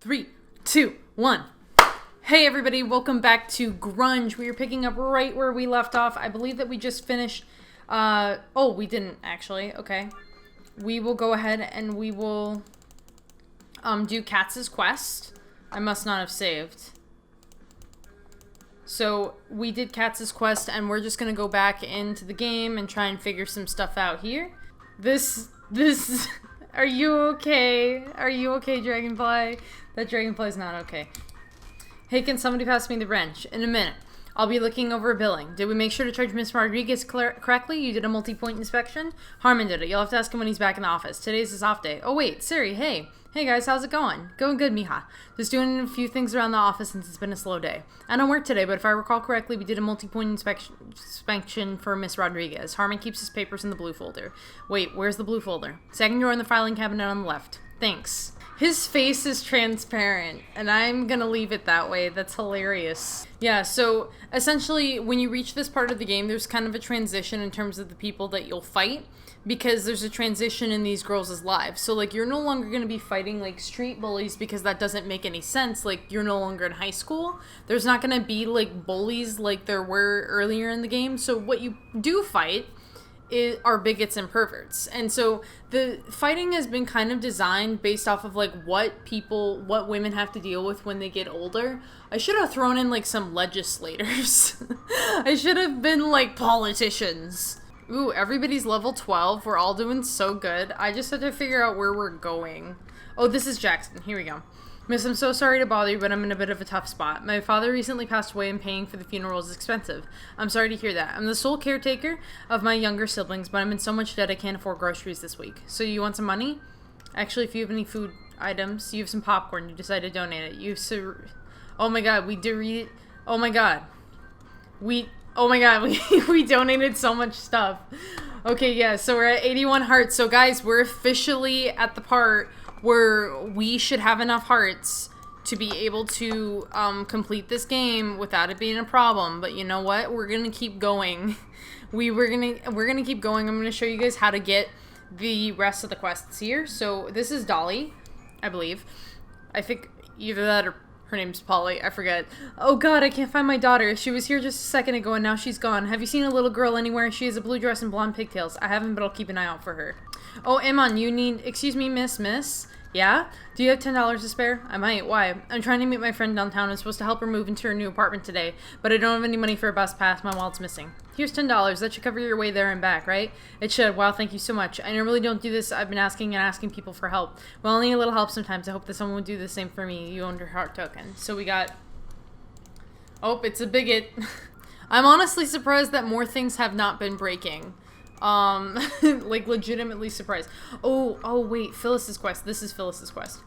3, 2, 1. Hey everybody, welcome back to Grunge. We are picking up right where we left off. I believe that we just finished, oh, we didn't actually, okay. We will go ahead and we will, do Katz's quest. I must not have saved. So, we did Katz's quest and we're just gonna go back into the game and try and figure some stuff out here. This, are you okay? Are you okay, Dragonfly? That Dragonfly's not okay. Hey, can somebody pass me the wrench? In a minute. I'll be looking over a billing. Did we make sure to charge Miss Rodriguez correctly? You did a multi-point inspection? Harmon did it. You'll have to ask him when he's back in the office. Today's his off day. Oh wait, Siri, hey. Hey guys, how's it going? Going good, mija. Just doing a few things around the office since it's been a slow day. I don't work today, but if I recall correctly, we did a multi-point inspection for Miss Rodriguez. Harmon keeps his papers in the blue folder. Wait, where's the blue folder? Second drawer in the filing cabinet on the left. Thanks. His face is transparent, and I'm gonna leave it that way. That's hilarious. Yeah, so essentially, when you reach this part of the game, there's kind of a transition in terms of the people that you'll fight, because there's a transition in these girls' lives. So, like, you're no longer gonna be fighting, like, street bullies, because that doesn't make any sense. Like, you're no longer in high school. There's not gonna be, like, bullies like there were earlier in the game. So what you do fight are bigots and perverts. And so the fighting has been kind of designed based off of like what women have to deal with when they get older. I should have thrown in like some legislators. I should have been like politicians. Ooh, everybody's level 12. We're all doing so good. I just had to figure out where we're going. Oh, this is Jackson. Here we go. Miss, I'm so sorry to bother you, but I'm in a bit of a tough spot. My father recently passed away and paying for the funeral is expensive. I'm sorry to hear that. I'm the sole caretaker of my younger siblings, but I'm in so much debt I can't afford groceries this week. So you want some money? Actually, if you have any food items, you have some popcorn, you decide to donate it. Oh my god, oh my god. We donated so much stuff. Okay, yeah, so we're at 81 hearts. So guys, we're officially at the part where we should have enough hearts to be able to complete this game without it being a problem. But you know what? We're gonna keep going. We're gonna keep going. I'm gonna show you guys how to get the rest of the quests here. So this is Dolly, I believe. I think either that or her name's Polly. I forget. Oh god, I can't find my daughter. She was here just a second ago and now she's gone. Have you seen a little girl anywhere? She has a blue dress and blonde pigtails. I haven't, but I'll keep an eye out for her. Oh, Amon, you need... Excuse me, miss? Yeah? Do you have $10 to spare? I might. Why? I'm trying to meet my friend downtown. I'm supposed to help her move into her new apartment today, but I don't have any money for a bus pass. My wallet's missing. Here's $10. That should cover your way there and back, right? It should. Wow, thank you so much. I normally don't do this. I've been asking people for help. Well, I need a little help sometimes. I hope that someone would do the same for me. You owned your heart token. So we got... Oh, it's a bigot. I'm honestly surprised that more things have not been breaking. Like legitimately surprised. Oh wait, Phyllis's Quest. This is Phyllis's Quest.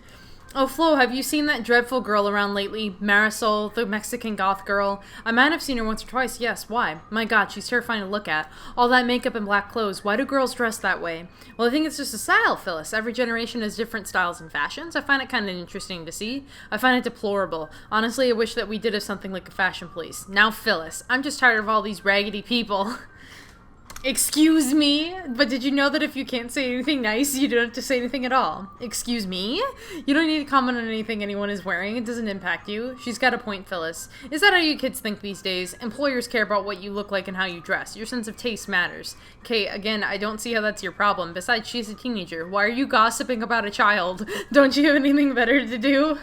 Oh, Flo, have you seen that dreadful girl around lately? Marisol, the Mexican goth girl. I might have seen her once or twice, yes. Why? My god, she's terrifying to look at. All that makeup and black clothes. Why do girls dress that way? Well, I think it's just a style, Phyllis. Every generation has different styles and fashions. I find it kind of interesting to see. I find it deplorable. Honestly, I wish that we did have something like a fashion police. Now, Phyllis, I'm just tired of all these raggedy people. Excuse me? But did you know that if you can't say anything nice, you don't have to say anything at all? Excuse me? You don't need to comment on anything anyone is wearing. It doesn't impact you. She's got a point, Phyllis. Is that how you kids think these days? Employers care about what you look like and how you dress. Your sense of taste matters. Okay, again, I don't see how that's your problem. Besides, she's a teenager. Why are you gossiping about a child? Don't you have anything better to do?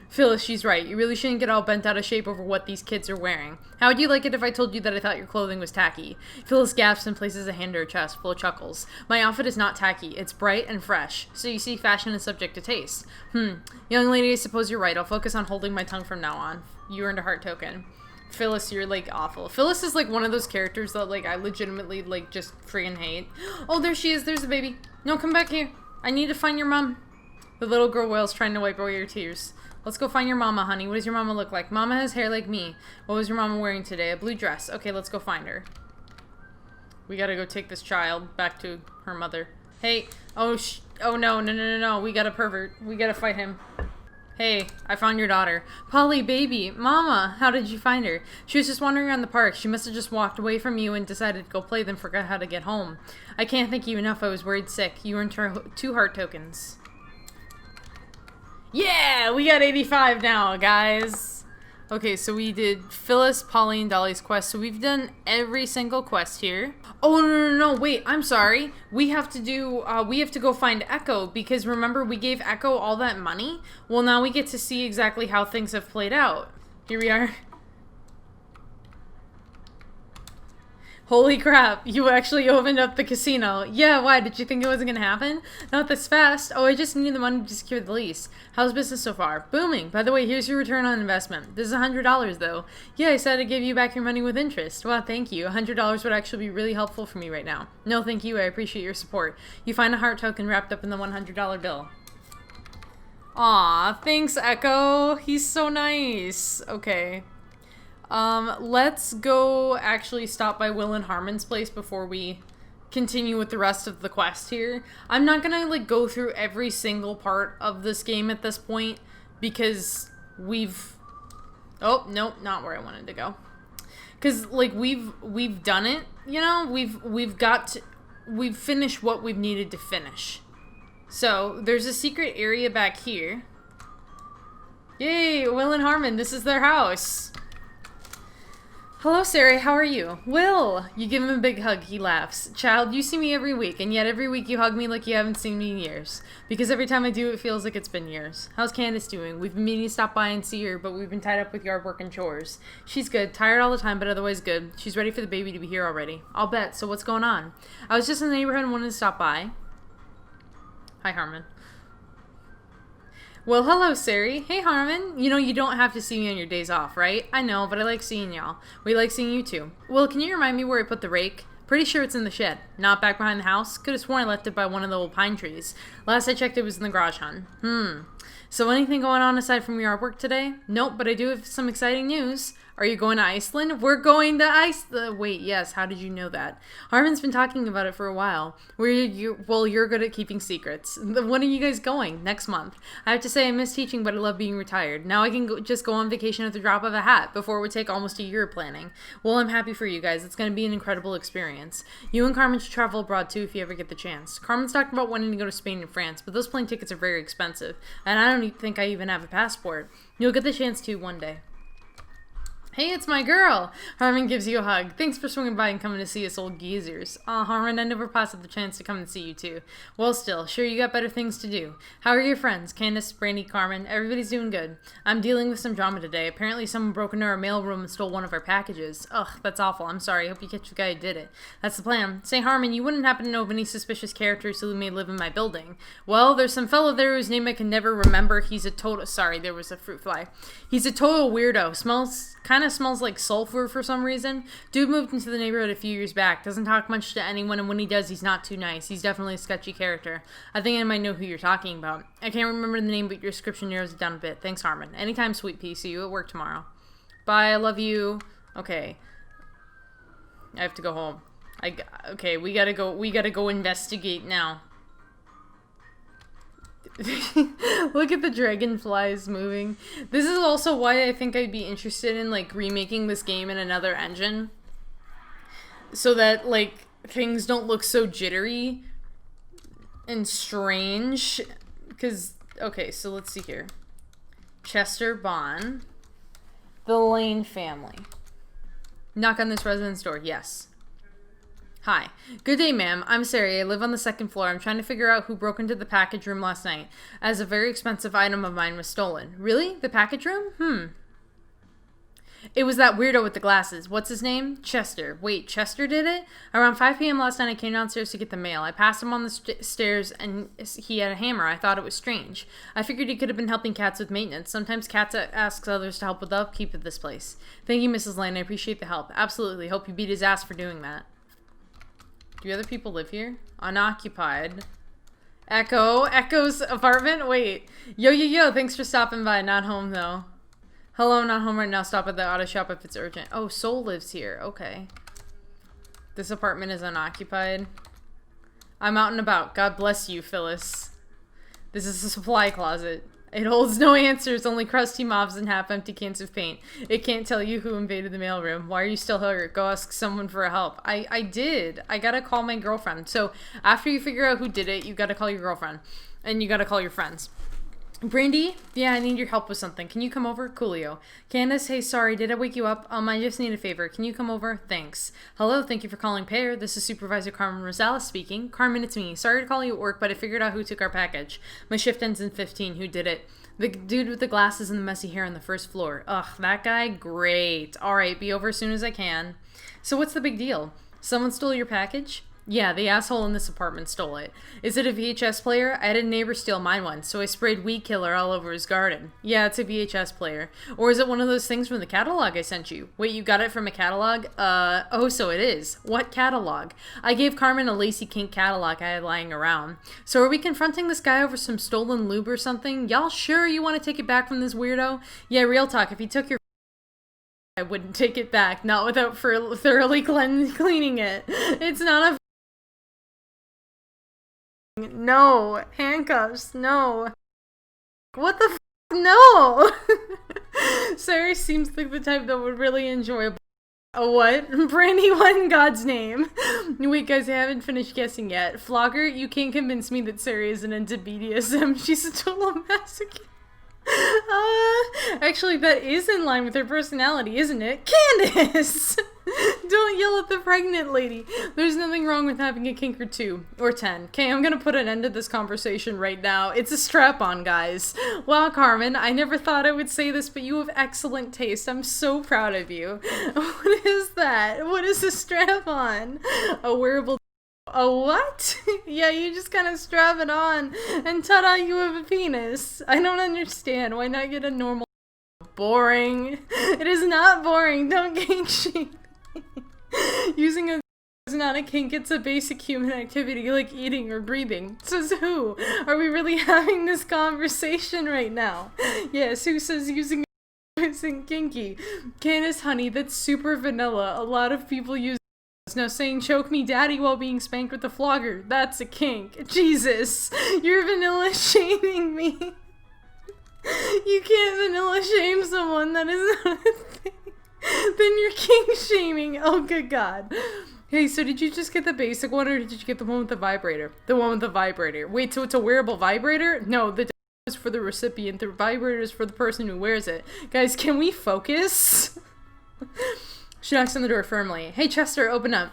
Phyllis, she's right. You really shouldn't get all bent out of shape over what these kids are wearing. How would you like it if I told you that I thought your clothing was tacky? Phyllis gasps and places a hand to her chest. Flo chuckles. My outfit is not tacky. It's bright and fresh. So you see, fashion is subject to taste. Young lady, I suppose you're right. I'll focus on holding my tongue from now on. You earned a heart token. Phyllis, you're, like, awful. Phyllis is, like, one of those characters that, like, I legitimately, like, just friggin' hate. Oh, there she is. There's the baby. No, come back here. I need to find your mom. The little girl wails, trying to wipe away your tears. Let's go find your mama, honey. What does your mama look like? Mama has hair like me. What was your mama wearing today? A blue dress. Okay, let's go find her. We gotta go take this child back to her mother. Hey. Oh, no. We got a pervert. We gotta fight him. Hey, I found your daughter. Polly, baby. Mama, how did you find her? She was just wandering around the park. She must have just walked away from you and decided to go play, then forgot how to get home. I can't thank you enough. I was worried sick. You earned 2 heart tokens. Yeah, we got 85 now, guys. Okay, so we did Phyllis, Pauline, Dolly's quest. So we've done every single quest here. Oh, no, wait, I'm sorry. We have to go find Echo because remember we gave Echo all that money? Well, now we get to see exactly how things have played out. Here we are. Holy crap, you actually opened up the casino. Yeah, why? Did you think it wasn't gonna happen? Not this fast. Oh, I just needed the money to secure the lease. How's business so far? Booming. By the way, here's your return on investment. This is $100 though. Yeah, I said I'd give you back your money with interest. Well, thank you. $100 would actually be really helpful for me right now. No, thank you. I appreciate your support. You find a heart token wrapped up in the $100 bill. Aw, thanks, Echo. He's so nice. Okay. Let's go actually stop by Will and Harmon's place before we continue with the rest of the quest here. I'm not gonna, like, go through every single part of this game at this point because we've... Oh, nope, not where I wanted to go. Because, like, we've done it, you know? We've finished what we've needed to finish. So, there's a secret area back here. Yay, Will and Harmon, this is their house. Hello, Sarah, how are you? Will! You give him a big hug, he laughs. Child, you see me every week, and yet every week you hug me like you haven't seen me in years. Because every time I do, it feels like it's been years. How's Candace doing? We've been meaning to stop by and see her, but we've been tied up with yard work and chores. She's good, tired all the time, but otherwise good. She's ready for the baby to be here already. I'll bet, so what's going on? I was just in the neighborhood and wanted to stop by. Hi, Harmon. Well, hello, Sari. Hey, Harmon. You know, you don't have to see me on your days off, right? I know, but I like seeing y'all. We like seeing you, too. Well, can you remind me where I put the rake? Pretty sure it's in the shed. Not back behind the house? Could have sworn I left it by one of the old pine trees. Last I checked, it was in the garage, hon. So anything going on aside from your artwork today? Nope, but I do have some exciting news. Are you going to Iceland? We're going to Iceland. Wait, yes. How did you know that? Harmon's been talking about it for a while. Well, you're good at keeping secrets. When are you guys going? Next month. I have to say I miss teaching, but I love being retired. Now I can just go on vacation at the drop of a hat. Before it would take almost a year of planning. Well, I'm happy for you guys. It's going to be an incredible experience. You and Carmen should travel abroad too if you ever get the chance. Carmen's talking about wanting to go to Spain and France, but those plane tickets are very expensive, and I don't think I even have a passport. You'll get the chance to one day. Hey, it's my girl! Harmon gives you a hug. Thanks for swinging by and coming to see us old geezers. Aw, Harmon, I never passed up the chance to come and see you too. Well, still, sure you got better things to do. How are your friends? Candace, Brandy, Carmen? Everybody's doing good. I'm dealing with some drama today. Apparently someone broke into our mailroom and stole one of our packages. Ugh, that's awful. I'm sorry. I hope you catch the guy who did it. That's the plan. Say, Harmon, you wouldn't happen to know of any suspicious characters who may live in my building. Well, there's some fellow there whose name I can never remember. He's a total... Sorry, there was a fruit fly. He's a total weirdo. Kind of smells like sulfur for some reason. Dude moved into the neighborhood a few years back. Doesn't talk much to anyone, and when he does, he's not too nice. He's definitely a sketchy character. I think I might know who you're talking about. I can't remember the name, but your description narrows it down a bit. Thanks, Harmon. Anytime, sweet pea. See you at work tomorrow. Bye. I love you. Okay. I have to go home. Okay, we gotta go investigate now. Look at the dragonflies moving. This is also why I think I'd be interested in, like, remaking this game in another engine. So that, like, things don't look so jittery and strange. Because, okay, so let's see here. Chester Bond. The Lane family. Knock on this residence door. Yes. Hi. Good day, ma'am. I'm Sari. I live on the second floor. I'm trying to figure out who broke into the package room last night, as a very expensive item of mine was stolen. Really? The package room? It was that weirdo with the glasses. What's his name? Chester. Wait, Chester did it? Around 5 p.m. last night, I came downstairs to get the mail. I passed him on the stairs, and he had a hammer. I thought it was strange. I figured he could have been helping cats with maintenance. Sometimes cats ask others to help with the upkeep of this place. Thank you, Mrs. Lane. I appreciate the help. Absolutely. Hope you beat his ass for doing that. Do other people live here? Unoccupied. Echo's apartment? Wait. Yo, thanks for stopping by. Not home, though. Hello, not home right now. Stop at the auto shop if it's urgent. Oh, Soul lives here. Okay. This apartment is unoccupied. I'm out and about. God bless you, Phyllis. This is a supply closet. It holds no answers, only crusty mobs and half-empty cans of paint. It can't tell you who invaded the mailroom. Why are you still here? Go ask someone for help. I did. I gotta call my girlfriend. So, after you figure out who did it, you gotta call your girlfriend. And you gotta call your friends. Brandy? Yeah, I need your help with something. Can you come over? Coolio. Candace, hey, sorry, did I wake you up? I just need a favor. Can you come over? Thanks. Hello, thank you for calling Pear. This is Supervisor Carmen Rosales speaking. Carmen, it's me. Sorry to call you at work, but I figured out who took our package. My shift ends in 15. Who did it? The dude with the glasses and the messy hair on the first floor. Ugh, that guy? Great. Alright, be over as soon as I can. So what's the big deal? Someone stole your package? Yeah, the asshole in this apartment stole it. Is it a VHS player? I had a neighbor steal mine once, so I sprayed weed killer all over his garden. Yeah, it's a VHS player. Or is it one of those things from the catalog I sent you? Wait, you got it from a catalog? Oh, so it is. What catalog? I gave Carmen a Lacy Kink catalog I had lying around. So are we confronting this guy over some stolen lube or something? Y'all sure you want to take it back from this weirdo? Yeah, real talk, if he took your I wouldn't take it back, not without thoroughly cleaning it. It's not a no. Handcuffs. No. What the no. Sarah seems like the type that would really enjoy a what? Brandy, what in God's name? Wait, guys, I haven't finished guessing yet. Flogger, you can't convince me that Sarah isn't into BDSM. She's a total masochist. Actually, that is in line with her personality, isn't it? Candace! Don't yell at the pregnant lady. There's nothing wrong with having a kink or 2. Or 10. Okay, I'm gonna put an end to this conversation right now. It's a strap-on, guys. Wow, Carmen, I never thought I would say this, but you have excellent taste. I'm so proud of you. What is that? What is a strap-on? A wearable... A what? Yeah, you just kind of strap it on, and ta-da, you have a penis. I don't understand. Why not get a normal... Boring. It is not boring. Don't kink shame me. Using a is not a kink, it's a basic human activity like eating or breathing. Says who? Are we really having this conversation right now? Yes, who says using a isn't kinky? Candace, honey, that's super vanilla. A lot of people use now saying choke me daddy while being spanked with a flogger. That's a kink. Jesus, you're vanilla shaming me. You can't vanilla shame someone, that is not a thing. Then you're kink shaming. Oh, good God. Hey, so did you just get the basic one or did you get the one with the vibrator? The one with the vibrator. Wait, so it's a wearable vibrator? No, the is for the recipient. The vibrator is for the person who wears it. Guys, can we focus? She knocks on the door firmly. Hey, Chester, open up.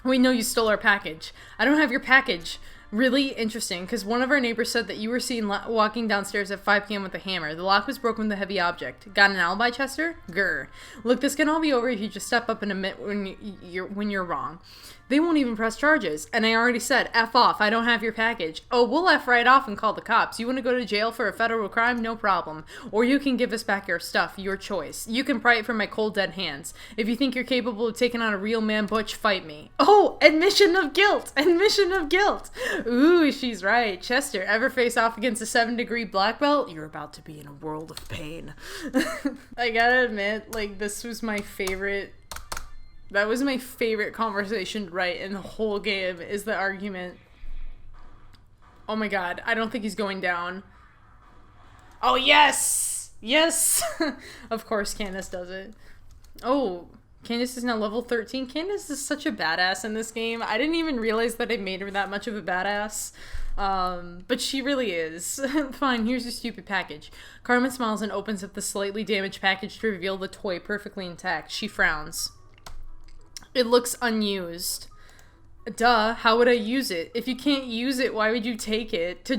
We know you stole our package. I don't have your package. Really interesting, because one of our neighbors said that you were seen walking downstairs at 5 p.m. with a hammer. The lock was broken with a heavy object. Got an alibi, Chester? Grr. Look, this can all be over if you just step up and admit when you're wrong. They won't even press charges. And I already said, F off, I don't have your package. Oh, we'll F right off and call the cops. You want to go to jail for a federal crime? No problem. Or you can give us back your stuff, your choice. You can pry it from my cold, dead hands. If you think you're capable of taking on a real man, Butch, fight me. Oh, admission of guilt! Admission of guilt! Ooh, she's right. Chester, ever face off against a 7-degree black belt? You're about to be in a world of pain. I gotta admit, like, this was my favorite... That was my favorite conversation right in the whole game, is the argument. Oh my God, I don't think he's going down. Oh, yes! Yes! Of course Candace does it. Oh, Candace is now level 13. Candace is such a badass in this game. I didn't even realize that I made her that much of a badass. But she really is. Fine, here's your stupid package. Carmen smiles and opens up the slightly damaged package to reveal the toy perfectly intact. She frowns. It looks unused. Duh, how would I use it? If you can't use it, why would you take it?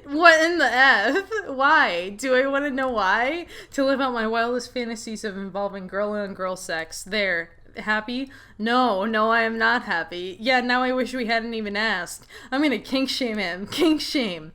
What in the F? Why? Do I want to know why? To live out my wildest fantasies of involving girl-on-girl sex. There. Happy? No, I am not happy. Yeah, now I wish we hadn't even asked. I'm gonna kink shame him. Kink shame.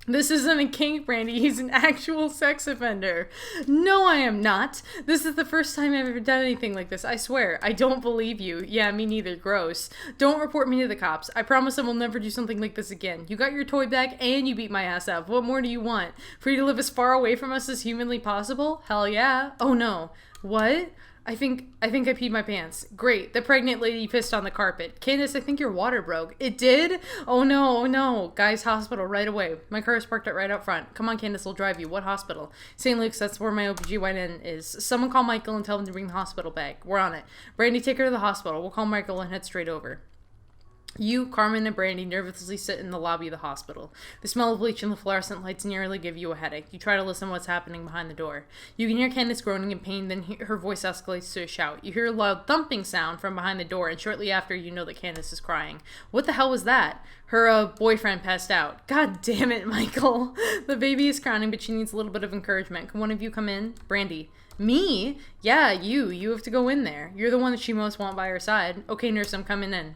This isn't a kink, Brandy. He's an actual sex offender. No, I am not. This is the first time I've ever done anything like this. I swear. I don't believe you. Yeah, me neither. Gross. Don't report me to the cops. I promise I will never do something like this again. You got your toy back and you beat my ass up. What more do you want? For you to live as far away from us as humanly possible? Hell yeah. Oh no. What? I think I peed my pants. Great. The pregnant lady pissed on the carpet. Candace, I think your water broke. It did? Oh no. Guys, hospital right away. My car is parked right out front. Come on, Candace, I'll drive you. What hospital? St. Luke's, that's where my OBGYN is. Someone call Michael and tell him to bring the hospital bag. We're on it. Brandy, take her to the hospital. We'll call Michael and head straight over. You, Carmen, and Brandy nervously sit in the lobby of the hospital. The smell of bleach and the fluorescent lights nearly give you a headache. You try to listen to what's happening behind the door. You can hear Candace groaning in pain, then her voice escalates to a shout. You hear a loud thumping sound from behind the door, and shortly after, you know that Candace is crying. What the hell was that? Her boyfriend passed out. God damn it, Michael. The baby is crying, but she needs a little bit of encouragement. Can one of you come in? Brandy. Me? Yeah, you. You have to go in there. You're the one that she most wants by her side. Okay, nurse, I'm coming in.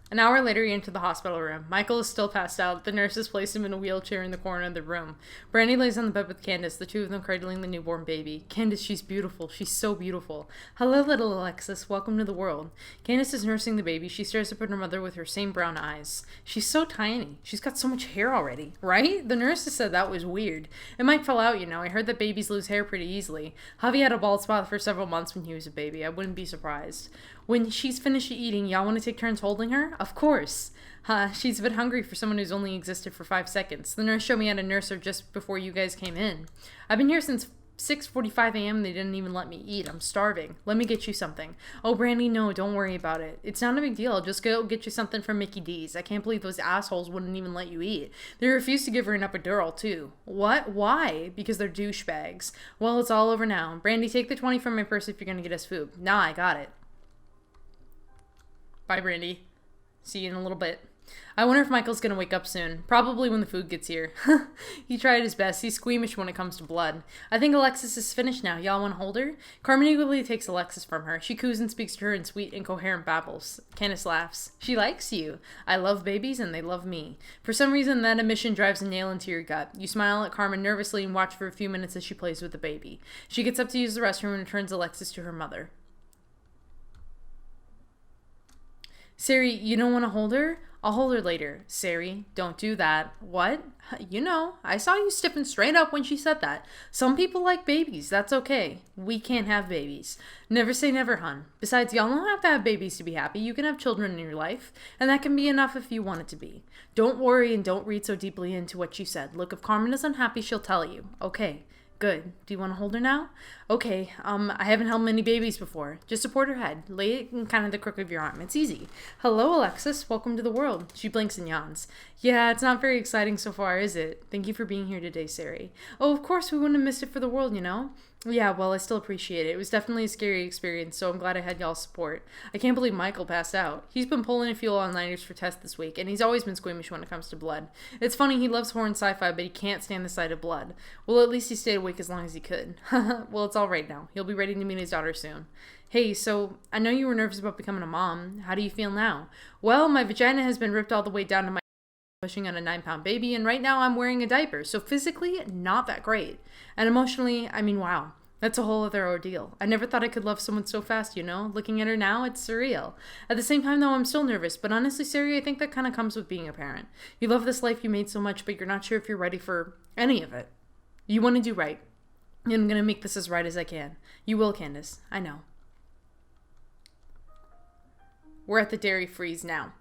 An hour later, you enter the hospital room. Michael is still passed out. The nurses place him in a wheelchair in the corner of the room. Brandy lays on the bed with Candace, the two of them cradling the newborn baby. Candace, she's beautiful. She's so beautiful. Hello, little Alexis. Welcome to the world. Candace is nursing the baby. She stares up at her mother with her same brown eyes. She's so tiny. She's got so much hair already, right? The nurses said that was weird. It might fall out, you know. I heard that babies lose hair pretty easily. Javi had a bald spot for several months when he was a baby. I wouldn't be surprised. When she's finished eating, y'all want to take turns holding her? Of course. She's a bit hungry for someone who's only existed for 5 seconds. The nurse showed me how to nurse her just before you guys came in. I've been here since 6:45 a.m. They didn't even let me eat. I'm starving. Let me get you something. Oh, Brandy, no, don't worry about it. It's not a big deal. I'll just go get you something from Mickey D's. I can't believe those assholes wouldn't even let you eat. They refused to give her an epidural, too. What? Why? Because they're douchebags. Well, it's all over now. Brandy, take the 20 from my purse if you're going to get us food. Nah, I got it. Bye, Brandy. See you in a little bit. I wonder if Michael's gonna wake up soon. Probably when the food gets here. He tried his best. He's squeamish when it comes to blood. I think Alexis is finished now. Y'all want to hold her? Carmen eagerly takes Alexis from her. She coos and speaks to her in sweet, incoherent babbles. Candace laughs. She likes you. I love babies and they love me. For some reason, that admission drives a nail into your gut. You smile at Carmen nervously and watch for a few minutes as she plays with the baby. She gets up to use the restroom and returns Alexis to her mother. Sari, you don't want to hold her? I'll hold her later. Sari, don't do that. What? You know, I saw you stepping straight up when she said that. Some people like babies. That's okay. We can't have babies. Never say never, hun. Besides, y'all don't have to have babies to be happy. You can have children in your life, and that can be enough if you want it to be. Don't worry and don't read so deeply into what she said. Look, if Carmen is unhappy, she'll tell you. Okay. Good. Do you want to hold her now? Okay. I haven't held many babies before. Just support her head. Lay it in kind of the crook of your arm. It's easy. Hello, Alexis. Welcome to the world. She blinks and yawns. Yeah, it's not very exciting so far, is it? Thank you for being here today, Sari. Oh, of course, we wouldn't have missed it for the world, you know? Yeah, well, I still appreciate it. It was definitely a scary experience, so I'm glad I had y'all's support. I can't believe Michael passed out. He's been pulling a few all-nighters for tests this week, and he's always been squeamish when it comes to blood. It's funny, he loves horror and sci-fi, but he can't stand the sight of blood. Well, at least he stayed awake as long as he could. Well, it's all right now. He'll be ready to meet his daughter soon. Hey, so, I know you were nervous about becoming a mom. How do you feel now? Well, my vagina has been ripped all the way down to my pushing on a 9-pound baby, and right now I'm wearing a diaper, so physically, not that great. And emotionally, I mean, wow. That's a whole other ordeal. I never thought I could love someone so fast, you know? Looking at her now, it's surreal. At the same time, though, I'm still nervous. But honestly, Sari, I think that kind of comes with being a parent. You love this life you made so much, but you're not sure if you're ready for any of it. You want to do right. And I'm going to make this as right as I can. You will, Candace. I know. We're at the dairy freeze now.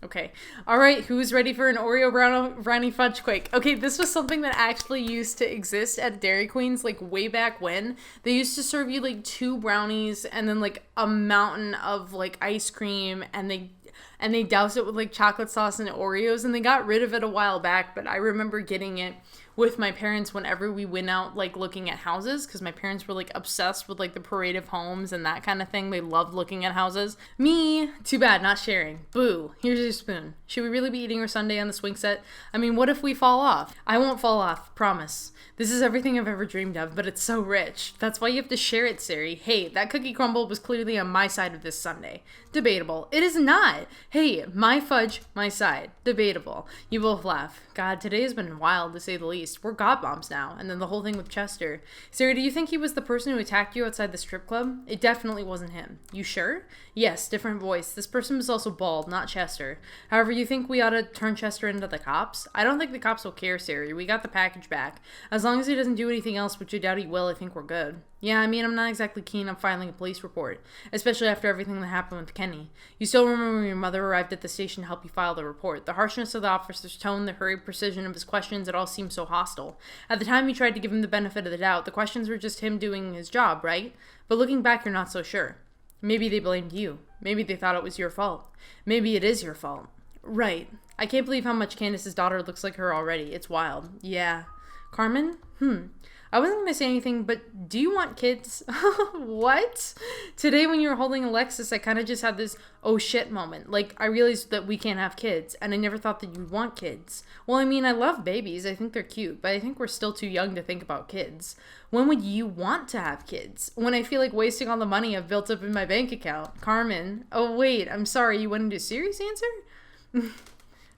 Okay. All right. Who's ready for an Oreo brownie fudge quake? Okay. This was something that actually used to exist at Dairy Queen's like way back when. They used to serve you like 2 brownies and then like a mountain of like ice cream, and they doused it with like chocolate sauce and Oreos, and they got rid of it a while back, but I remember getting it with my parents whenever we went out like looking at houses, because my parents were like obsessed with like the parade of homes and that kind of thing. They loved looking at houses. Me, too bad, not sharing. Boo, here's your spoon. Should we really be eating our sundae on the swing set? I mean, what if we fall off? I won't fall off, promise. This is everything I've ever dreamed of, but it's so rich. That's why you have to share it, Sari. Hey, that cookie crumble was clearly on my side of this sundae. Debatable. It is not. Hey, my fudge, my side. Debatable. You both laugh. God, today has been wild, to say the least. We're god moms now. And then the whole thing with Chester. Sari, do you think he was the person who attacked you outside the strip club? It definitely wasn't him. You sure? Yes, different voice. This person was also bald, not Chester. However, you think we ought to turn Chester into the cops? I don't think the cops will care, Sari. We got the package back. As long as he doesn't do anything else, which I doubt he will, I think we're good. Yeah, I mean, I'm not exactly keen on filing a police report, especially after everything that happened with Kenny. You still remember when your mother arrived at the station to help you file the report. The harshness of the officer's tone, the hurried precision of his questions, it all seemed so hostile. At the time, you tried to give him the benefit of the doubt. The questions were just him doing his job, right? But looking back, you're not so sure. Maybe they blamed you. Maybe they thought it was your fault. Maybe it is your fault. Right. I can't believe how much Candace's daughter looks like her already. It's wild. Yeah. Carmen? I wasn't going to say anything, but do you want kids? What? Today when you were holding Alexis, I kind of just had this oh shit moment. Like, I realized that we can't have kids, and I never thought that you'd want kids. Well, I mean, I love babies. I think they're cute, but I think we're still too young to think about kids. When would you want to have kids? When I feel like wasting all the money I've built up in my bank account. Carmen. Oh, wait. I'm sorry. You wanted a serious answer?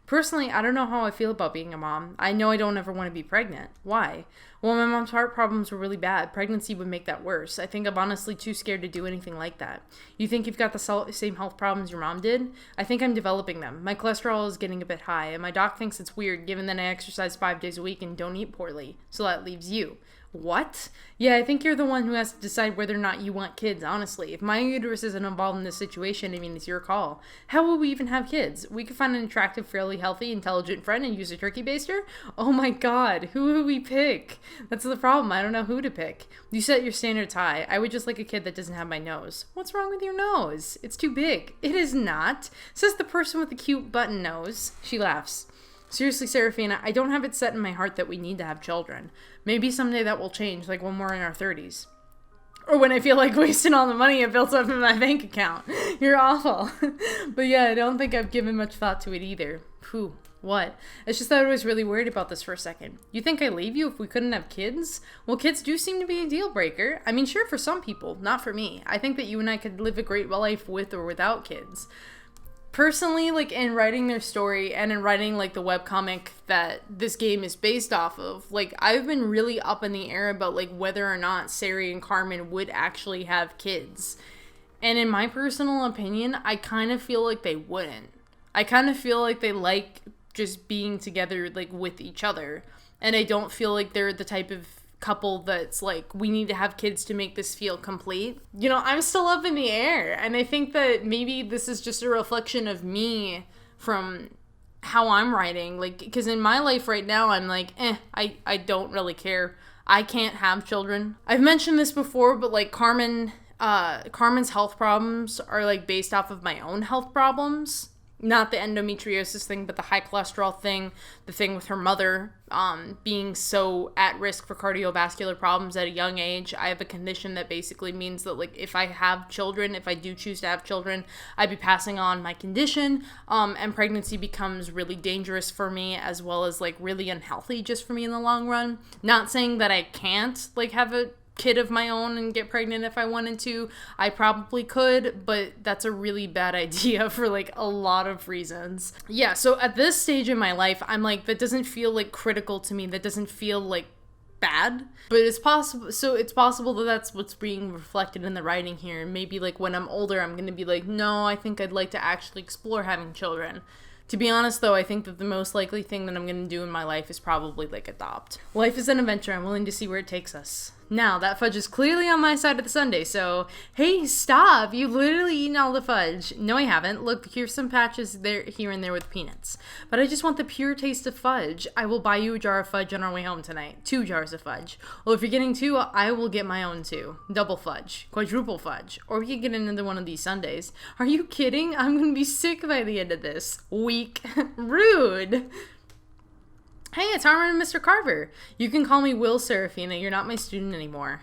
Personally, I don't know how I feel about being a mom. I know I don't ever want to be pregnant. Why? Well, my mom's heart problems were really bad. Pregnancy would make that worse. I think I'm honestly too scared to do anything like that. You think you've got the same health problems your mom did? I think I'm developing them. My cholesterol is getting a bit high, and my doc thinks it's weird given that I exercise 5 days a week and don't eat poorly. So that leaves you. What? Yeah, I think you're the one who has to decide whether or not you want kids, honestly. If my uterus isn't involved in this situation, I mean, it's your call. How will we even have kids? We could find an attractive, fairly healthy, intelligent friend and use a turkey baster? Oh my god, who would we pick? That's the problem, I don't know who to pick. You set your standards high. I would just like a kid that doesn't have my nose. What's wrong with your nose? It's too big. It is not, says the person with the cute button nose. She laughs. Seriously, Serafina, I don't have it set in my heart that we need to have children. Maybe someday that will change, like when we're in our 30s. Or when I feel like wasting all the money I built up in my bank account. You're awful. But yeah, I don't think I've given much thought to it either. Phew, what? It's just that I was really worried about this for a second. You think I'd leave you if we couldn't have kids? Well, kids do seem to be a deal breaker. I mean, sure, for some people, not for me. I think that you and I could live a great life with or without kids. Personally, like, in writing their story and in writing, like, the webcomic that this game is based off of, like, I've been really up in the air about, like, whether or not Sari and Carmen would actually have kids. And in my personal opinion, I kind of feel like they wouldn't. I kind of feel like they like just being together, like, with each other. And I don't feel like they're the type of couple that's like, we need to have kids to make this feel complete. You know, I'm still up in the air, and I think that maybe this is just a reflection of me from how I'm writing, like, because in my life right now, I'm like, I don't really care. I can't have children. I've mentioned this before, but like Carmen's health problems are like based off of my own health problems. Not the endometriosis thing, but the high cholesterol thing, the thing with her mother being so at risk for cardiovascular problems at a young age. I have a condition that basically means that, like, if I have children, if I do choose to have children, I'd be passing on my condition, and pregnancy becomes really dangerous for me, as well as, like, really unhealthy just for me in the long run. Not saying that I can't, like, have a kid of my own and get pregnant if I wanted to. I probably could, but that's a really bad idea for like a lot of reasons. Yeah, so at this stage in my life, I'm like, that doesn't feel like critical to me. That doesn't feel like bad, but it's possible. So it's possible that that's what's being reflected in the writing here. And maybe like when I'm older, I'm going to be like, no, I think I'd like to actually explore having children. To be honest, though, I think that the most likely thing that I'm going to do in my life is probably, like, adopt. Life is an adventure. I'm willing to see where it takes us. Now, that fudge is clearly on my side of the sundae, so, hey, stop! You've literally eaten all the fudge. No, I haven't. Look, here's some patches there, here and there with peanuts. But I just want the pure taste of fudge. I will buy you a jar of fudge on our way home tonight. 2 jars of fudge. Well, if you're getting 2, I will get my own 2. Double fudge. Quadruple fudge. Or we could get another one of these sundaes. Are you kidding? I'm gonna be sick by the end of this. Weak. Rude. Hey, it's Harmon and Mr. Carver. You can call me Will, Serafina. You're not my student anymore.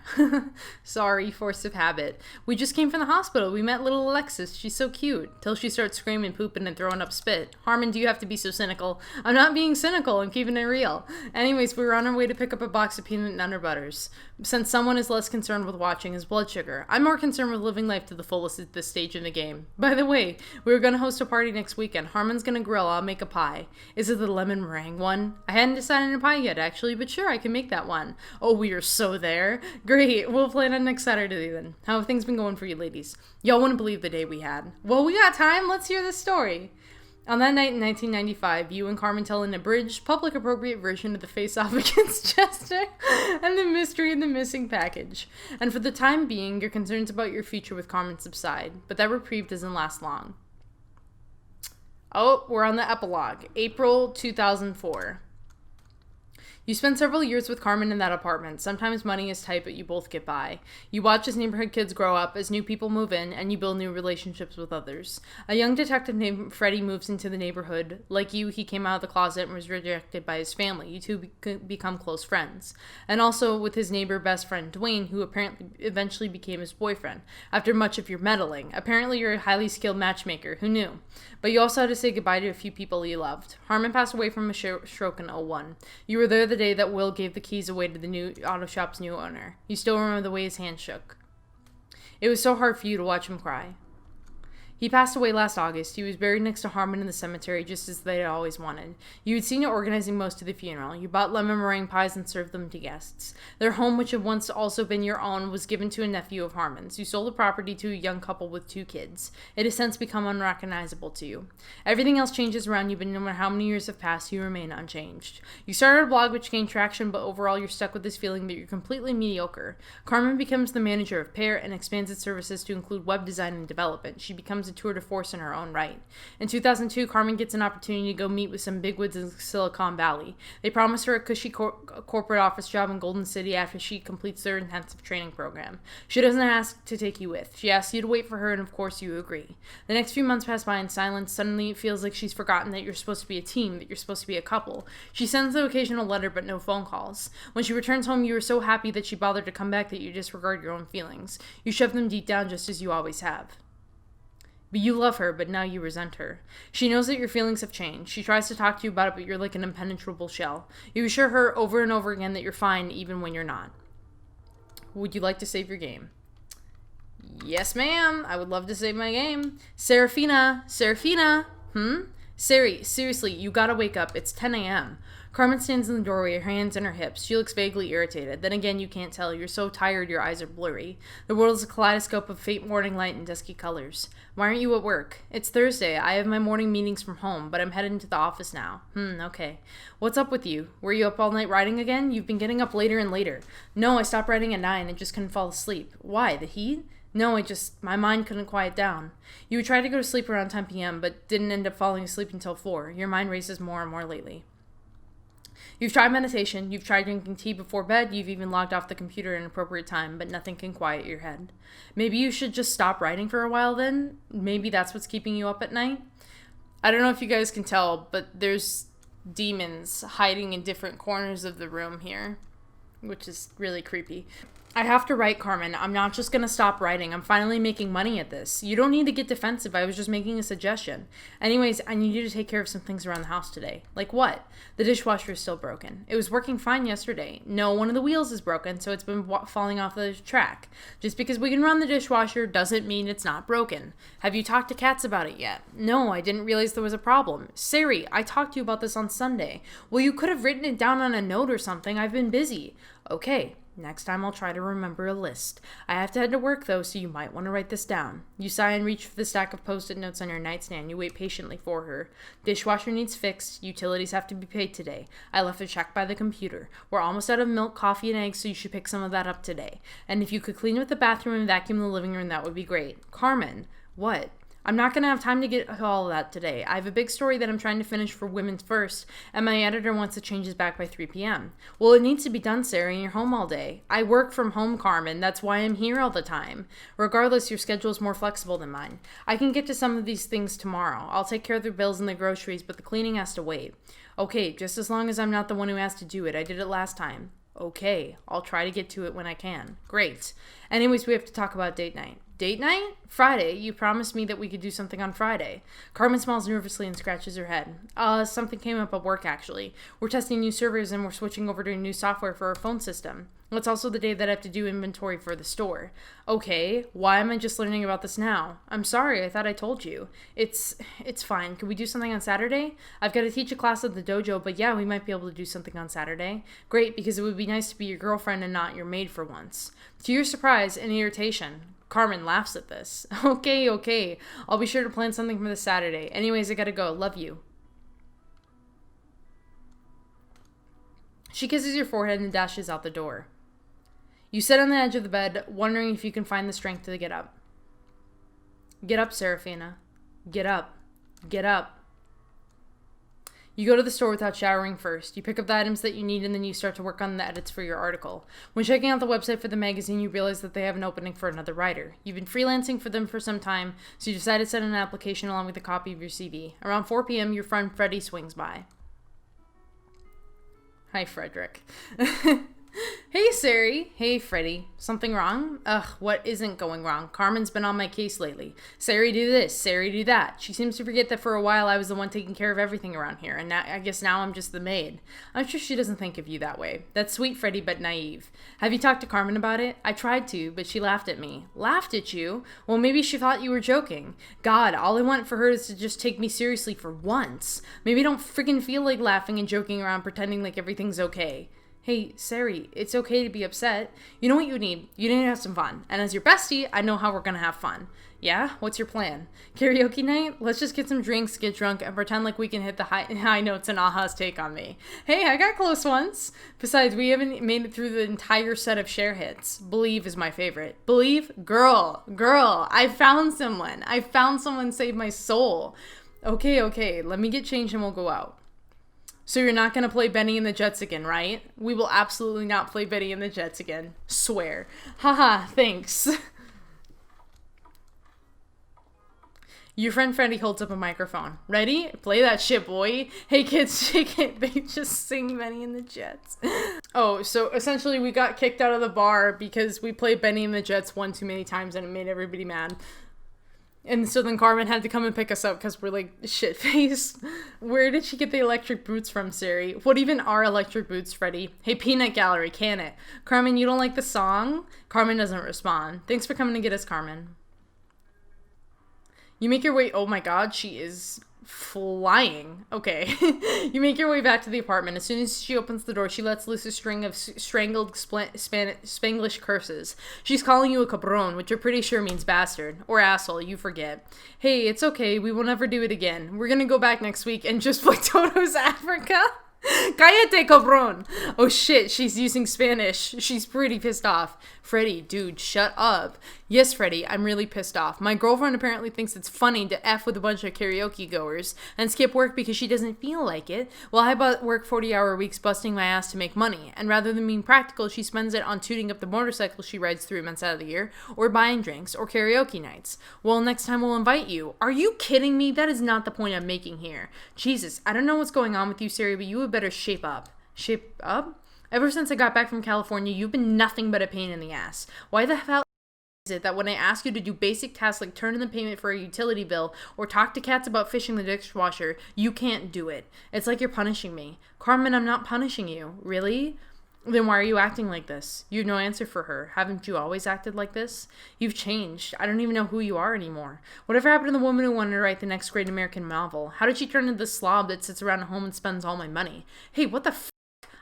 Sorry, force of habit. We just came from the hospital. We met little Alexis. She's so cute. Till she starts screaming, pooping, and throwing up spit. Harmon, do you have to be so cynical? I'm not being cynical. I'm keeping it real. Anyways, we were on our way to pick up a box of peanut and Nutter Butters. Since someone is less concerned with watching his blood sugar, I'm more concerned with living life to the fullest at this stage in the game. By the way, we were going to host a party next weekend. Harmon's going to grill. I'll make a pie. Is it the lemon meringue one? I hadn't decided on a pie yet, actually, but sure, I can make that one. Oh, we are so there. Great. We'll plan on next Saturday then. How have things been going for you ladies? Y'all wouldn't believe the day we had. Well, we got time. Let's hear the story. On that night in 1995, you and Carmen tell an abridged, public-appropriate version of the face-off against Chester and the mystery in the missing package. And for the time being, your concerns about your future with Carmen subside, but that reprieve doesn't last long. Oh, we're on the epilogue. April 2004. You spend several years with Carmen in that apartment. Sometimes money is tight, but you both get by. You watch as neighborhood kids grow up, as new people move in, and you build new relationships with others. A young detective named Freddie moves into the neighborhood. Like you, he came out of the closet and was rejected by his family. You two become close friends. And also with his neighbor best friend, Dwayne, who apparently eventually became his boyfriend, after much of your meddling. Apparently you're a highly skilled matchmaker. Who knew? But you also had to say goodbye to a few people you loved. Harmon passed away from a stroke in 2001. You were there the day that Will gave the keys away to the new auto shop's new owner. You still remember the way his hand shook. It was so hard for you to watch him cry. He passed away last August. He was buried next to Harmon in the cemetery, just as they had always wanted. You had seen it organizing most of the funeral. You bought lemon meringue pies and served them to guests. Their home, which had once also been your own, was given to a nephew of Harmon's. You sold the property to a young couple with 2 kids. It has since become unrecognizable to you. Everything else changes around you, but no matter how many years have passed, you remain unchanged. You started a blog which gained traction, but overall you're stuck with this feeling that you're completely mediocre. Carmen becomes the manager of Pear and expands its services to include web design and development. She becomes a tour de force in her own right. In 2002, Carmen gets an opportunity to go meet with some bigwigs in Silicon Valley. They promise her a cushy corporate office job in Golden City after she completes their intensive training program. She doesn't ask to take you with. She asks you to wait for her, and of course you agree. The next few months pass by in silence. Suddenly it feels like she's forgotten that you're supposed to be a team, that you're supposed to be a couple. She sends the occasional letter, but no phone calls. When she returns home, you are so happy that she bothered to come back that you disregard your own feelings. You shove them deep down just as you always have. But you love her, but now you resent her. She knows that your feelings have changed. She tries to talk to you about it, but you're like an impenetrable shell. You assure her over and over again that you're fine, even when you're not. Would you like to save your game? Yes, ma'am. I would love to save my game. Serafina. Sari, seriously, you gotta wake up. It's 10 a.m. Carmen stands in the doorway, her hands in her hips. She looks vaguely irritated. Then again, you can't tell. You're so tired, your eyes are blurry. The world is a kaleidoscope of faint morning light and dusky colors. Why aren't you at work? It's Thursday. I have my morning meetings from home, but I'm headed into the office now. Okay. What's up with you? Were you up all night writing again? You've been getting up later and later. No, I stopped writing at 9 and just couldn't fall asleep. Why? The heat? No, my mind couldn't quiet down. You would try to go to sleep around 10 p.m., but didn't end up falling asleep until 4. Your mind races more and more lately. You've tried meditation, you've tried drinking tea before bed, you've even logged off the computer at an appropriate time, but nothing can quiet your head. Maybe you should just stop writing for a while then? Maybe that's what's keeping you up at night? I don't know if you guys can tell, but there's demons hiding in different corners of the room here, which is really creepy. I have to write, Carmen. I'm not just going to stop writing. I'm finally making money at this. You don't need to get defensive. I was just making a suggestion. Anyways, I need you to take care of some things around the house today. Like what? The dishwasher is still broken. It was working fine yesterday. No, one of the wheels is broken, so it's been falling off the track. Just because we can run the dishwasher doesn't mean it's not broken. Have you talked to Katz about it yet? No, I didn't realize there was a problem. Sari, I talked to you about this on Sunday. Well, you could have written it down on a note or something. I've been busy. Okay. Next time I'll try to remember a list. I have to head to work though, so you might want to write this down. You sigh and reach for the stack of post-it notes on your nightstand. You wait patiently for her. Dishwasher needs fixed. Utilities have to be paid today. I left a check by the computer. We're almost out of milk, coffee, and eggs, so you should pick some of that up today. And if you could clean up the bathroom and vacuum the living room, that would be great. Carmen, what? I'm not going to have time to get to all of that today. I have a big story that I'm trying to finish for Women's First, and my editor wants the changes back by 3 p.m. Well, it needs to be done, Sarah, and you're home all day. I work from home, Carmen. That's why I'm here all the time. Regardless, your schedule is more flexible than mine. I can get to some of these things tomorrow. I'll take care of the bills and the groceries, but the cleaning has to wait. Okay, just as long as I'm not the one who has to do it. I did it last time. Okay, I'll try to get to it when I can. Great. Anyways, we have to talk about date night. Date night? Friday. You promised me that we could do something on Friday. Carmen smiles nervously and scratches her head. Something came up at work, actually. We're testing new servers and we're switching over to new software for our phone system. It's also the day that I have to do inventory for the store. Okay, why am I just learning about this now? I'm sorry, I thought I told you. It's fine. Could we do something on Saturday? I've got to teach a class at the dojo, but yeah, we might be able to do something on Saturday. Great, because it would be nice to be your girlfriend and not your maid for once. To your surprise and irritation, Carmen laughs at this. Okay. I'll be sure to plan something for this Saturday. Anyways, I gotta go. Love you. She kisses your forehead and dashes out the door. You sit on the edge of the bed, wondering if you can find the strength to get up. Get up, Serafina. Get up. Get up. You go to the store without showering first. You pick up the items that you need and then you start to work on the edits for your article. When checking out the website for the magazine, you realize that they have an opening for another writer. You've been freelancing for them for some time, so you decide to send an application along with a copy of your CV. Around 4 p.m., your friend Freddie swings by. Hi, Frederick. Hey, Sari. Hey, Freddie. Something wrong? Ugh, what isn't going wrong? Carmen's been on my case lately. Sari, do this. Sari, do that. She seems to forget that for a while I was the one taking care of everything around here, and I guess now I'm just the maid. I'm sure she doesn't think of you that way. That's sweet, Freddie, but naive. Have you talked to Carmen about it? I tried to, but she laughed at me. Laughed at you? Well, maybe she thought you were joking. God, all I want for her is to just take me seriously for once. Maybe I don't freaking feel like laughing and joking around pretending like everything's okay. Hey, Sari, it's okay to be upset. You know what you need? You need to have some fun. And as your bestie, I know how we're gonna have fun. Yeah? What's your plan? Karaoke night? Let's just get some drinks, get drunk, and pretend like we can hit the high notes in Aha's Take on Me. Hey, I got close once. Besides, we haven't made it through the entire set of share hits. Believe is my favorite. Believe? Girl, I found someone. I found someone save my soul. Okay, let me get changed and we'll go out. So you're not going to play Benny and the Jets again, right? We will absolutely not play Benny and the Jets again. Swear. Haha, thanks. Your friend Freddie holds up a microphone. Ready? Play that shit, boy. Hey kids, shake it. They just sing Benny and the Jets. Oh, so essentially we got kicked out of the bar because we played Benny and the Jets one too many times and it made everybody mad. And so then Carmen had to come and pick us up because we're like shit-faced. Where did she get the electric boots from, Sari? What even are electric boots, Freddie? Hey, Peanut Gallery, can it? Carmen, you don't like the song? Carmen doesn't respond. Thanks for coming to get us, Carmen. You make your way... Oh my god, she is flying. Okay. You make your way back to the apartment. As soon as she opens the door, she lets loose a string of strangled Spanglish curses. She's calling you a cabron, which you're pretty sure means bastard. Or asshole, you forget. Hey, it's okay. We will never do it again. We're gonna go back next week and just play Toto's Africa. Cállate, cabrón. Oh shit, she's using Spanish. She's pretty pissed off. Freddie, dude, shut up. Yes, Freddie, I'm really pissed off. My girlfriend apparently thinks it's funny to F with a bunch of karaoke goers and skip work because she doesn't feel like it. Well, I work 40-hour weeks busting my ass to make money, and rather than being practical, she spends it on tuning up the motorcycle she rides 3 months out of the year, or buying drinks, or karaoke nights. Well, next time we'll invite you. Are you kidding me? That is not the point I'm making here. Jesus, I don't know what's going on with you, Sari, but you would better shape up. Shape up? Ever since I got back from California, you've been nothing but a pain in the ass. Why the hell is it that when I ask you to do basic tasks like turn in the payment for a utility bill or talk to cats about fishing the dishwasher, you can't do it? It's like you're punishing me. Carmen, I'm not punishing you. Really? Then why are you acting like this? You have no answer for her. Haven't you always acted like this? You've changed. I don't even know who you are anymore. Whatever happened to the woman who wanted to write the next great American novel? How did she turn into the slob that sits around at home and spends all my money? Hey, what the f***?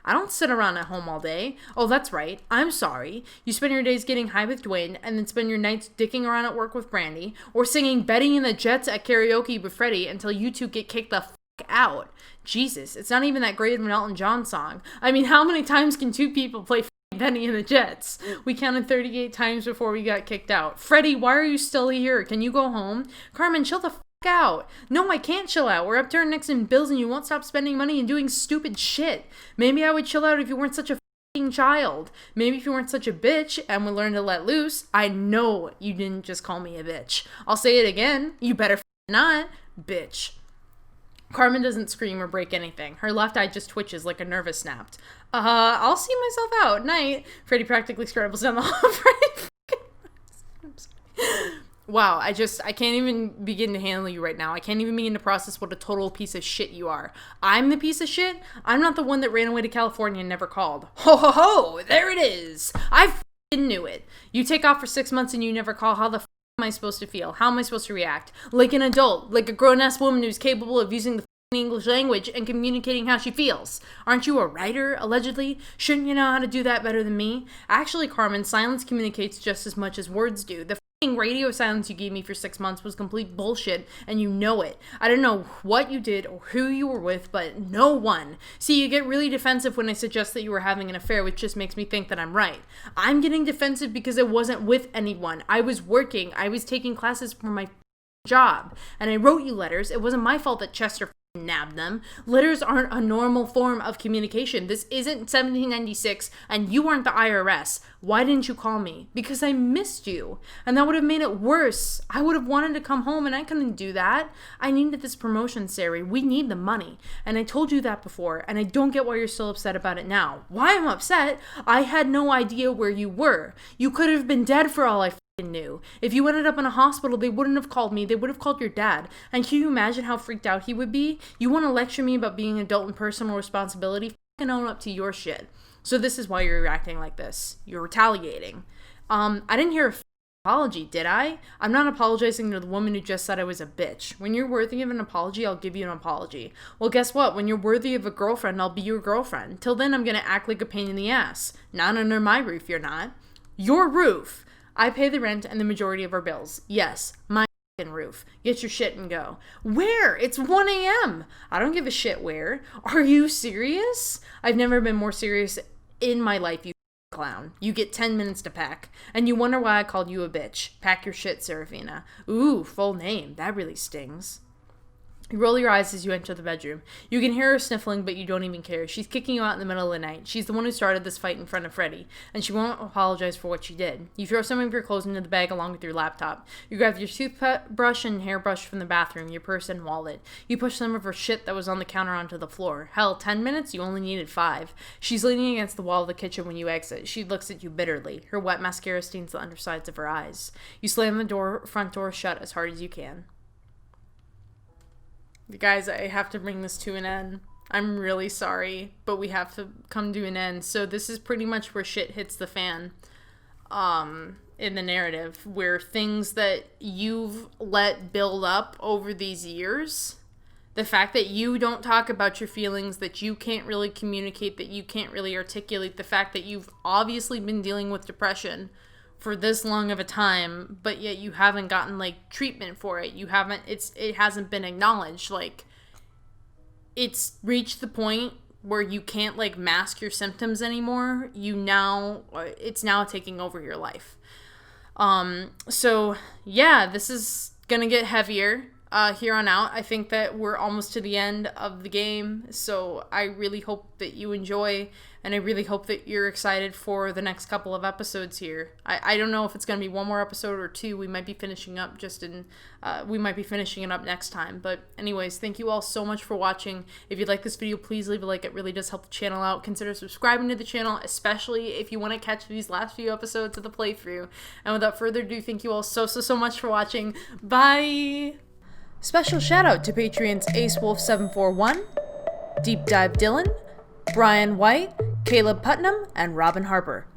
I don't sit around at home all day. Oh, that's right. I'm sorry. You spend your days getting high with Dwayne and then spend your nights dicking around at work with Brandy or singing Betty and the Jets at karaoke with Freddie until you two get kicked the f*** out. Jesus, it's not even that great of an Elton John song. I mean, how many times can two people play Benny and the Jets? We counted 38 times before we got kicked out. Freddie, why are you still here? Can you go home? Carmen, chill the f*** out. No, I can't chill out. We're up to our necks in bills and you won't stop spending money and doing stupid shit. Maybe I would chill out if you weren't such a f***ing child. Maybe if you weren't such a bitch and would learn to let loose. I know you didn't just call me a bitch. I'll say it again. You better not, bitch. Carmen doesn't scream or break anything. Her left eye just twitches like a nervous snapped. I'll see myself out. Night. Freddie practically scrambles down the hall. Wow, I can't even begin to handle you right now. I can't even begin to process what a total piece of shit you are. I'm the piece of shit? I'm not the one that ran away to California and never called. Ho ho ho! There it is! I f***ing knew it. You take off for 6 months and you never call. How the f*** am I supposed to feel? How am I supposed to react? Like an adult. Like a grown-ass woman who's capable of using the English language and communicating how she feels. Aren't you a writer, allegedly? Shouldn't you know how to do that better than me? Actually, Carmen, silence communicates just as much as words do. The radio silence you gave me for 6 months was complete bullshit, and you know it. I don't know what you did or who you were with, but no one. See, you get really defensive when I suggest that you were having an affair, which just makes me think that I'm right. I'm getting defensive because I wasn't with anyone. I was working. I was taking classes for my job, and I wrote you letters. It wasn't my fault that Chester nab them. Letters aren't a normal form of communication. This isn't 1796 and you aren't the IRS. Why didn't you call me? Because I missed you. And that would have made it worse. I would have wanted to come home and I couldn't do that. I needed this promotion, Sari. We need the money. And I told you that before, and I don't get why you're still upset about it now. Why I'm upset? I had no idea where you were. You could have been dead for all I knew. If you ended up in a hospital, they wouldn't have called me. They would have called your dad. And can you imagine how freaked out he would be? You want to lecture me about being an adult and personal responsibility? Fucking own up to your shit. So this is why you're reacting like this. You're retaliating. I didn't hear a apology, did I? I'm not apologizing to the woman who just said I was a bitch. When you're worthy of an apology, I'll give you an apology. Well, guess what? When you're worthy of a girlfriend, I'll be your girlfriend. Till then, I'm gonna act like a pain in the ass. Not under my roof, you're not. Your roof. I pay the rent and the majority of our bills. Yes, my roof. Get your shit and go. Where? It's 1 a.m. I don't give a shit where. Are you serious? I've never been more serious in my life, you clown. You get 10 minutes to pack. And you wonder why I called you a bitch. Pack your shit, Serafina. Ooh, full name. That really stings. You roll your eyes as you enter the bedroom. You can hear her sniffling, but you don't even care. She's kicking you out in the middle of the night. She's the one who started this fight in front of Freddie, and she won't apologize for what she did. You throw some of your clothes into the bag along with your laptop. You grab your toothbrush and hairbrush from the bathroom, your purse and wallet. You push some of her shit that was on the counter onto the floor. Hell, 10 minutes? You only needed 5. She's leaning against the wall of the kitchen when you exit. She looks at you bitterly. Her wet mascara stains the undersides of her eyes. You slam the front door shut as hard as you can. Guys, I have to bring this to an end. I'm really sorry, but we have to come to an end. So this is pretty much where shit hits the fan in the narrative, where things that you've let build up over these years, the fact that you don't talk about your feelings, that you can't really communicate, that you can't really articulate, the fact that you've obviously been dealing with depression for this long of a time, but yet you haven't gotten like treatment for it. It hasn't been acknowledged. Like, it's reached the point where you can't like mask your symptoms anymore. It's now taking over your life. So yeah, this is gonna get heavier here on out. I think that we're almost to the end of the game, so I really hope that you enjoy, and I really hope that you're excited for the next couple of episodes here. I don't know if it's going to be one more episode or 2. We might be finishing up we might be finishing it up next time. But anyways, thank you all so much for watching. If you like this video, please leave a like. It really does help the channel out. Consider subscribing to the channel, especially if you want to catch these last few episodes of the playthrough. And without further ado, thank you all so much for watching. Bye! Special shout out to Patreons AceWolf741, Deep Dive Dylan, Brian White, Caleb Putnam, and Robin Harper.